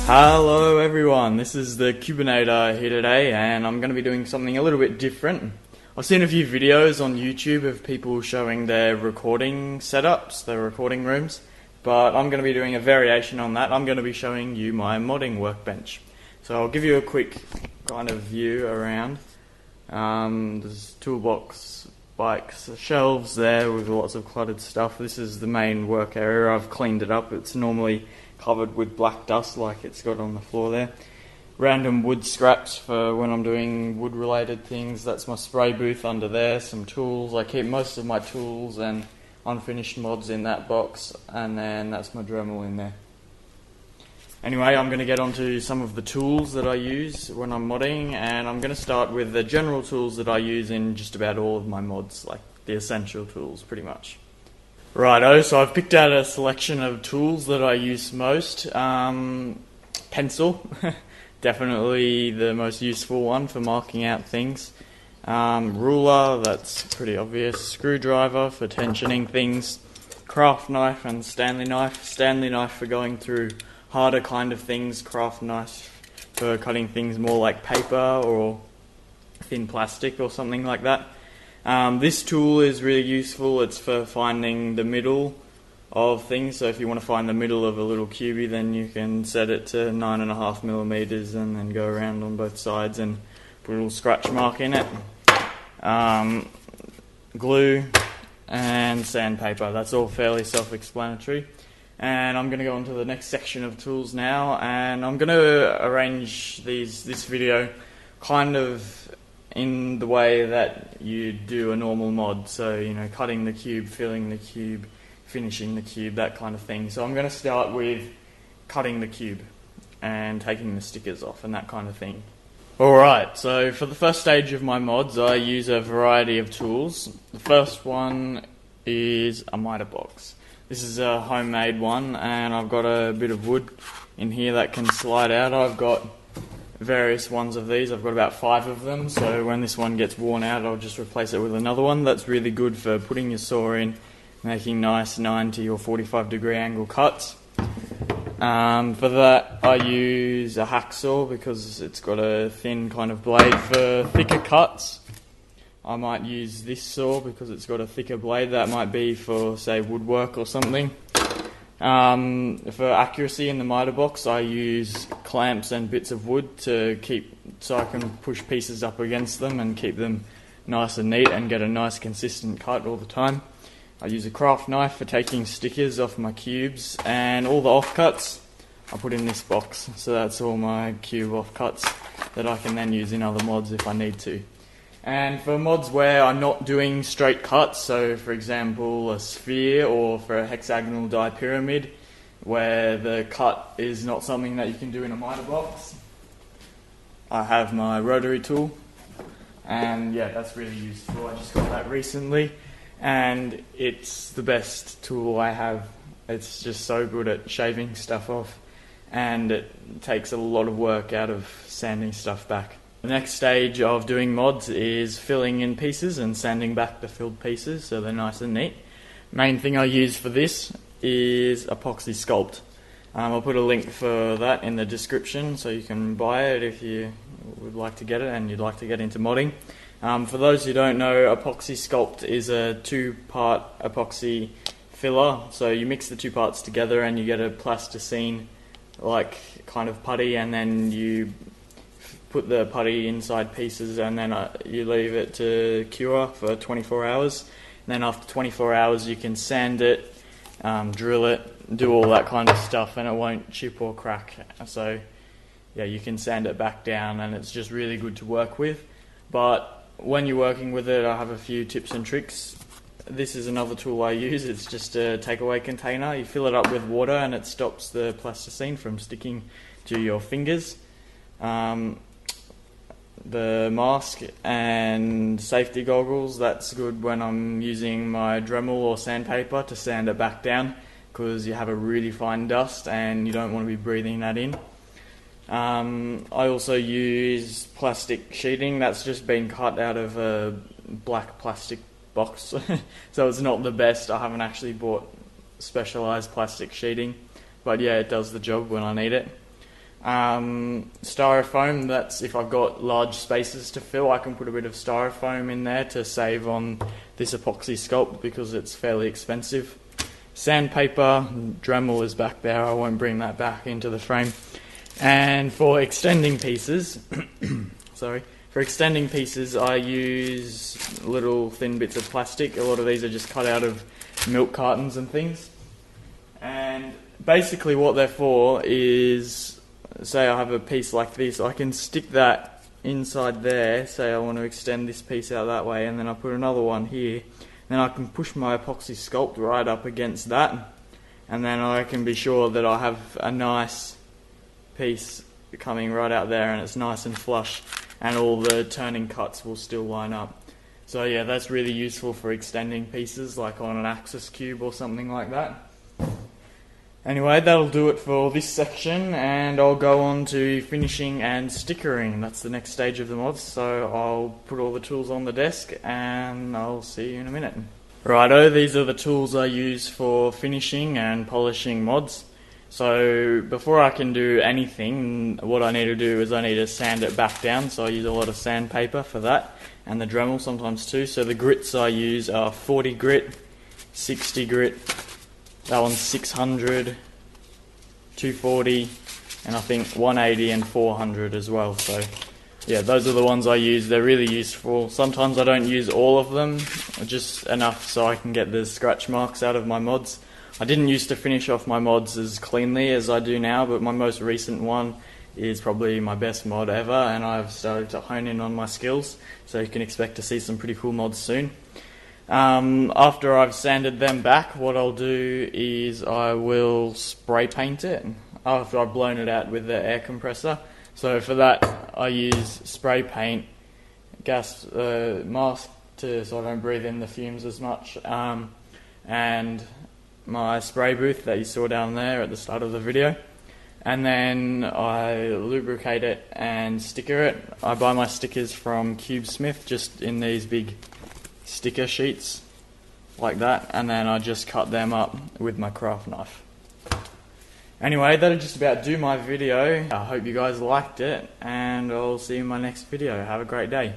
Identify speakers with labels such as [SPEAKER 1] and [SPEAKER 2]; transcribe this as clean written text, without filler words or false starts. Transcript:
[SPEAKER 1] Hello everyone, this is the Cubinator here today, and I'm going to be doing something a little bit different. I've seen a few videos on YouTube of people showing their recording setups, their recording rooms, but I'm going to be doing a variation on that. I'm going to be showing you my modding workbench. So I'll give you a quick kind of view around. There's toolbox, bikes, shelves there with lots of cluttered stuff. This is the main work area. I've cleaned it up. It's normally covered with black dust like it's got on the floor there. Random wood scraps for when I'm doing wood related things. That's my spray booth under there. Some tools. I keep most of my tools and unfinished mods in that box, and then that's my Dremel in there. Anyway, I'm going to get onto some of the tools that I use when I'm modding, and I'm going to start with the general tools that I use in just about all of my mods, like the essential tools pretty much. Righto, so I've picked out a selection of tools that I use most. Pencil, definitely the most useful one for marking out things. Ruler, that's pretty obvious. Screwdriver for tensioning things. Craft knife and Stanley knife. Stanley knife for going through harder kind of things. Craft knife for cutting things more like paper or thin plastic or something like that. This tool is really useful. It's for finding the middle of things. So if you want to find the middle of a little cubie, then you can set it to 9.5mm and then go around on both sides and put a little scratch mark in it. Glue and sandpaper. That's all fairly self-explanatory. And I'm going to go on to the next section of tools now, and I'm going to arrange this video kind of in the way that you do a normal mod. So, you know, cutting the cube, filling the cube, finishing the cube, that kind of thing. So I'm going to start with cutting the cube and taking the stickers off and that kind of thing. Alright, so for the first stage of my mods I use a variety of tools. The first one is a miter box. This is a homemade one, and I've got a bit of wood in here that can slide out. I've got various ones of these. I've got about 5 of them, so when this one gets worn out I'll just replace it with another one. That's really good for putting your saw in, making nice 90 or 45 degree angle cuts. For that I use a hacksaw because it's got a thin kind of blade for thicker cuts. I might use this saw because it's got a thicker blade. That might be for, say, woodwork or something. For accuracy in the miter box, I use clamps and bits of wood to so I can push pieces up against them and keep them nice and neat and get a nice consistent cut all the time. I use a craft knife for taking stickers off my cubes, and all the offcuts I put in this box. So that's all my cube offcuts that I can then use in other mods if I need to. And for mods where I'm not doing straight cuts, so for example a sphere or for a hexagonal dipyramid, where the cut is not something that you can do in a miter box, I have my rotary tool, and yeah, that's really useful. I just got that recently, and it's the best tool I have. It's just so good at shaving stuff off, and it takes a lot of work out of sanding stuff back. The next stage of doing mods is filling in pieces and sanding back the filled pieces so they're nice and neat. Main thing I use for this is Apoxie Sculpt. I'll put a link for that in the description so you can buy it if you would like to get it and you'd like to get into modding. For those who don't know, Apoxie Sculpt is a 2-part epoxy filler. So you mix the 2 parts together and you get a plasticine like kind of putty, and then you put the putty inside pieces, and then you leave it to cure for 24 hours. And then after 24 hours you can sand it, drill it, do all that kind of stuff, and it won't chip or crack. So yeah, you can sand it back down, and it's just really good to work with. But when you're working with it, I have a few tips and tricks. This is another tool I use. It's just a takeaway container. You fill it up with water and it stops the plasticine from sticking to your fingers. The mask and safety goggles, that's good when I'm using my Dremel or sandpaper to sand it back down, because you have a really fine dust and you don't want to be breathing that in. I also use plastic sheeting. That's just been cut out of a black plastic box so it's not the best. I haven't actually bought specialised plastic sheeting, but yeah, it does the job when I need it. styrofoam. That's if I've got large spaces to fill, I can put a bit of styrofoam in there to save on this Apoxie Sculpt because it's fairly expensive. Sandpaper, Dremel is back there, I won't bring that back into the frame. And for extending pieces, for extending pieces I use little thin bits of plastic. A lot of these are just cut out of milk cartons and things. And basically what they're for is, say I have a piece like this, I can stick that inside there, say I want to extend this piece out that way, and then I put another one here. Then I can push my Apoxie Sculpt right up against that, and then I can be sure that I have a nice piece coming right out there and it's nice and flush, and all the turning cuts will still line up. So yeah, that's really useful for extending pieces like on an axis cube or something like that. Anyway, that'll do it for this section, and I'll go on to finishing and stickering. That's the next stage of the mods, so I'll put all the tools on the desk and I'll see you in a minute. Righto, these are the tools I use for finishing and polishing mods. So before I can do anything, what I need to do is I need to sand it back down, so I use a lot of sandpaper for that, and the Dremel sometimes too. So the grits I use are 40 grit, 60 grit, that one's 600, 240, and I think 180 and 400 as well. So yeah, those are the ones I use. They're really useful. Sometimes I don't use all of them, just enough so I can get the scratch marks out of my mods. I didn't used to finish off my mods as cleanly as I do now, but my most recent one is probably my best mod ever, and I've started to hone in on my skills, so you can expect to see some pretty cool mods soon. After I've sanded them back, what I'll do is I will spray paint it after I've blown it out with the air compressor. So for that I use spray paint, gas mask so I don't breathe in the fumes as much, and my spray booth that you saw down there at the start of the video. And then I lubricate it and sticker it. I buy my stickers from CubeSmith, just in these big sticker sheets like that, and then I just cut them up with my craft knife. Anyway, that'll just about do my video. I hope you guys liked it, and I'll see you in my next video. Have a great day.